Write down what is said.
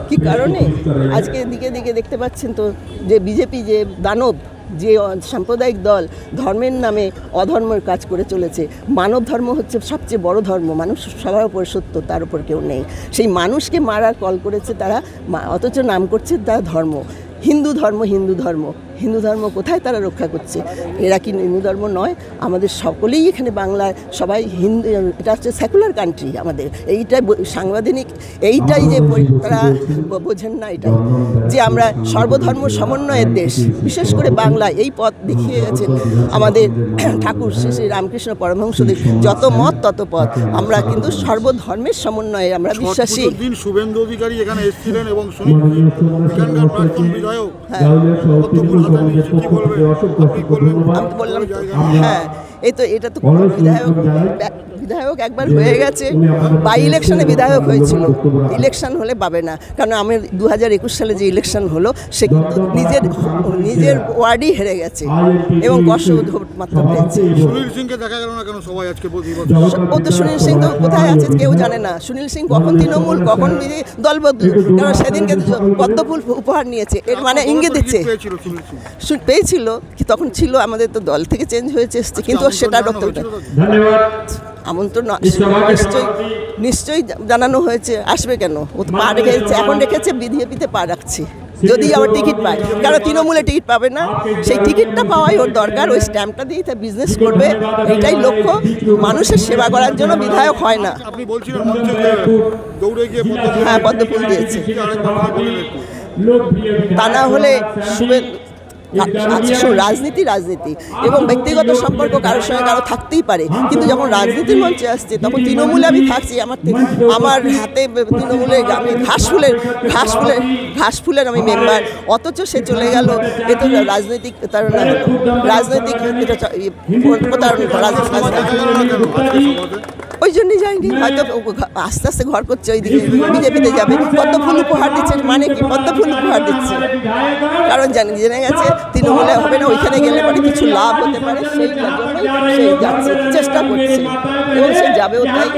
কি কারণে আজকে দিকে দিকে দেখতে পাচ্ছেন তো যে বিজেপি যে দানব যে সাম্প্রদায়িক দল ধর্মের নামে অধর্মের কাজ করে চলেছে। মানব ধর্ম হচ্ছে সবচেয়ে বড় ধর্ম, মানুষ সবার উপর সত্য, তার উপর কেউ নেই। সেই মানুষকে মারার কল করেছে তারা, অথচ নাম করছে তারা ধর্ম, হিন্দু ধর্ম। হিন্দু ধর্ম হিন্দু ধর্ম কোথায় তারা রক্ষা করছে? এরা কি হিন্দু ধর্ম নয়? আমাদের সকলেই এখানে বাংলায় সবাই হিন্দু, এটা হচ্ছে সেকুলার কান্ট্রি আমাদের। এইটাই সাংবিধানিক, এইটাই যে তারা বোঝেন না, এটাই যে আমরা সর্বধর্ম সমন্বয়ের দেশ। বিশেষ করে বাংলায় এই পথ দেখিয়ে গেছেন আমাদের ঠাকুর শ্রী শ্রী রামকৃষ্ণ পরমহংসদেব, যত মত তত পথ। আমরা কিন্তু সর্বধর্মের সমন্বয়ে আমরা বিশ্বাসী। শুভেন্দু অধিকারী এখানে এসেছিলেন এবং আমি বললাম হ্যাঁ, এই তো এটা তো বিধায়ক একবার হয়ে গেছে, বাই ইলেকশনে বিধায়ক হয়েছিল, ইলেকশন হলে পাবে না। কারণ আমি 2021 সালে যে ইলেকশন হলো সে কিন্তু নিজের ওয়ার্ডই হেরে গেছে এবং কষ্ট মাত্র পেয়েছে। সুনীল সিংকে দেখা গেল না কেন সবাই আজকে? ও তো সুনীল সিং তো কোথায় আছে কেউ জানে না। সুনীল সিং কখন তৃণমূল কখন দল বদল, কারণ সেদিনকে পদ্মফুল উপহার নিয়েছে, এর মানে ইঙ্গিত দিচ্ছে পেয়েছিল কি তখন ছিল, আমাদের তো দল থেকে চেঞ্জ হয়েছে এসছে, কিন্তু সেটা আমন্ত্রণ নিশ্চয়ই জানানো হয়েছে। আসবে কেন? ও তো পা রেখেছে, এখন রেখেছে বিজেপিতে পা রাখছে, যদি আবার টিকিট পায়। কারণ তৃণমূলে টিকিট পাবে না, সেই টিকিটটা পাওয়াই ওর দরকার। ওই স্ট্যাম্পটা দিয়ে তার বিজনেস করবে, এটাই লক্ষ্য। মানুষের সেবা করার জন্য বিধায়ক হয় না। হ্যাঁ, পদ্মফুল দিয়েছে। তা না হলে রাজনীতি এবং ব্যক্তিগত সম্পর্ক কারোর সঙ্গে কারো থাকতেই পারে, কিন্তু যখন রাজনীতির মঞ্চে আসছে তখন তৃণমূলে আমি থাকছি, আমার হাতে তৃণমূলে আমি ঘাসফুলের আমি মেম্বার, অথচ সে চলে গেল। এ তো রাজনৈতিক প্রতারণা হলো, রাজনৈতিক ওই জন্যই যায়নি, হয়তো আস্তে আস্তে ঘর করছে, ওইদিকে বিজেপিতে যাবে। পদ্মফুল উপহার দিচ্ছে, মানে কি পদ্মফুল উপহার দিচ্ছে? কারণ জেনে গেছে তৃণমূলে হবে না, ওইখানে গেলে পরে কিছু লাভ হতে পারে, সেই জন্যই সে যাচ্ছে, চেষ্টা করছে এবং সে যাবেও তাই।